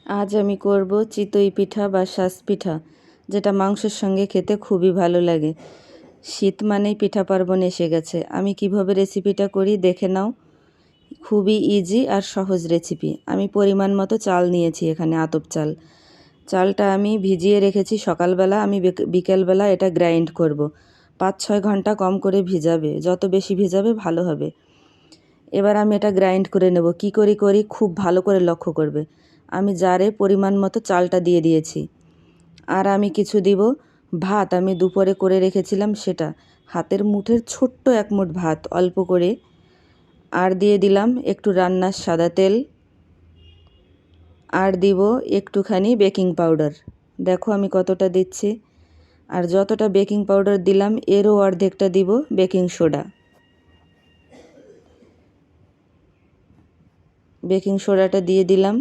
আজ আমি করব চিতই পিঠা বা শাঁস পিঠা, যেটা মাংসের সঙ্গে খেতে খুবই ভালো লাগে। শীত মানেই পিঠা পার্বণ এসে গেছে। আমি কিভাবে রেসিপিটা করি দেখে নাও। খুবই ইজি আর সহজ রেসিপি। আমি পরিমাণ মতো চাল নিয়েছি, এখানে আতপ চাল। চালটা আমি ভিজিয়ে রেখেছি সকালবেলা, আমি বিকেলবেলা এটা গ্রাইন্ড করব। 5-6 ঘন্টা কম করে ভিজাবে, যত বেশি ভিজাবে ভালো হবে। এবার আমি এটা গ্রাইন্ড করে নেব। কি করি খুব ভালো করে লক্ষ্য করবে। আমি জারে পরিমাণ মতো চালটা দিয়ে দিয়েছি। আর আমি কিছু দিব ভাত, আমি দুপুরে করে রেখেছিলাম সেটা। হাতের মুঠের ছোট্ট এক মুঠ ভাত, অল্প করে। আর দিয়ে দিলাম একটু রান্নার সাদা তেল। আর দিব একটুখানি বেকিং পাউডার। দেখো আমি কতটা দিচ্ছি। আর যতটা বেকিং পাউডার দিলাম এরও অর্ধেকটা দিব বেকিং সোডা। বেকিং সোডাটা দিয়ে দিলাম।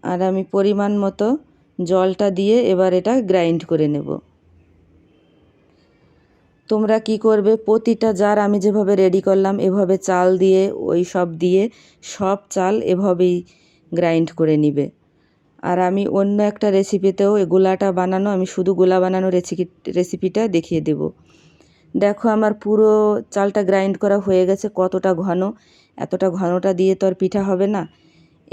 আর আমি পরিমাণ মতো জলটা দিয়ে এবার এটা গ্রাইন্ড করে নেব। তোমরা কি করবে, প্রতিটা জার আমি যেভাবে রেডি করলাম এভাবে চাল দিয়ে ওই সব দিয়ে সব চাল এভাবেই গ্রাইন্ড করে নিবে। আর আমি অন্য একটা রেসিপিতেও গোলাটা বানানো, আমি শুধু গোলা বানানো রেসিপিটা দেখিয়ে দেব। দেখো আমার পুরো চালটা গ্রাইন্ড করা হয়ে গেছে। কতটা ঘন, এতটা ঘনটা দিয়ে তো আর পিঠা হবে না।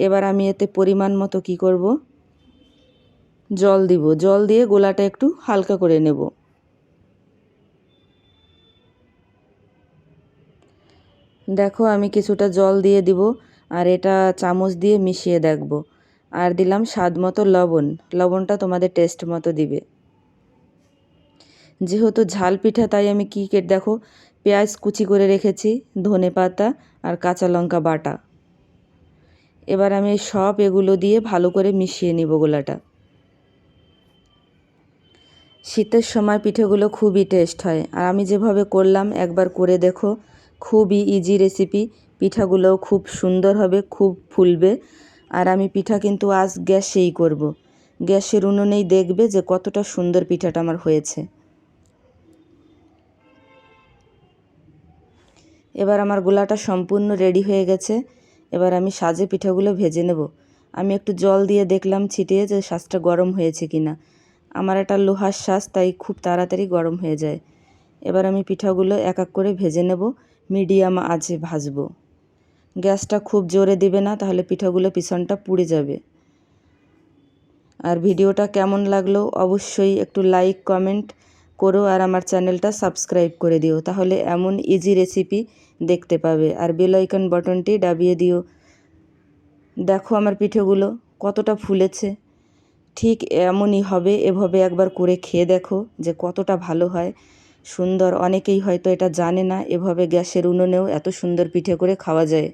এবার আমি এতে পরিমাণ মতো কি করব, জল দিব। জল দিয়ে গোলাটা একটু হালকা করে নেব। দেখো আমি কিছুটা জল দিয়ে দিব আর এটা চামচ দিয়ে মিশিয়ে দেখব। আর দিলাম স্বাদ মতো লবণ। লবণটা তোমাদের টেস্ট মতো দিবে। যেহেতু ঝাল পিঠা তাই আমি দেখো পেঁয়াজ কুচি করে রেখেছি, ধনে পাতা আর কাঁচা লঙ্কা বাটা। এবার আমি সব এগুলো দিয়ে ভালো করে মিশিয়ে নিব গোলাটা। শীতের সময় পিঠেগুলো খুবই টেস্ট হয়। আর আমি যেভাবে করলাম একবার করে দেখো, খুবই ইজি রেসিপি। পিঠাগুলোও খুব সুন্দর হবে, খুব ফুলবে। আর আমি পিঠা কিন্তু আজ গ্যাসেই করব। গ্যাসের উনুনেই দেখবে যে কতটা সুন্দর পিঠাটা আমার হয়েছে। এবার আমার গোলাটা সম্পূর্ণ রেডি হয়ে গেছে। এবার আমি সাজে পিঠাগুলো ভেজে নেব। আমি একটু জল দিয়ে দেখলাম ছিটিয়ে যে সাজটা গরম হয়েছে কিনা। আমার একটা লোহার সাজ, তাই খুব তাড়াতাড়ি গরম হয়ে যায়। এবার আমি পিঠাগুলো এক এক করে ভেজে নেব, মিডিয়াম আঁচে ভাজবো। গ্যাসটা খুব জোরে দিবে না, তাহলে পিঠাগুলো পিছনটা পুড়ে যাবে। আর ভিডিওটা কেমন লাগলো অবশ্যই একটু লাইক কমেন্ট করো আর আমার চ্যানেলটা সাবস্ক্রাইব করে দিও, তাহলে এমন ইজি রেসিপি দেখতে পাবে। আর বেল আইকন বাটনটি দাবিয়ে দিও। দেখো আমার পিঠেগুলো কতটা ফুলেছে। ঠিক এমনই হবে, এভাবে একবার করে খেয়ে দেখো যে কতটা ভালো হয়, সুন্দর। অনেকেই হয়তো এটা জানে না, এভাবে গ্যাসের উনুনেও এত সুন্দর পিঠে করে খাওয়া যায়।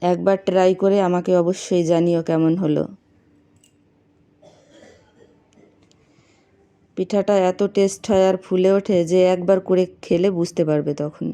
একবার ট্রাই করে আমাকে অবশ্যই জানিও কেমন হলো। পিঠাটা এত টেস্ট হয় আর ফুলে ওঠে যে একবার করে খেলে বুঝতে পারবে তখন।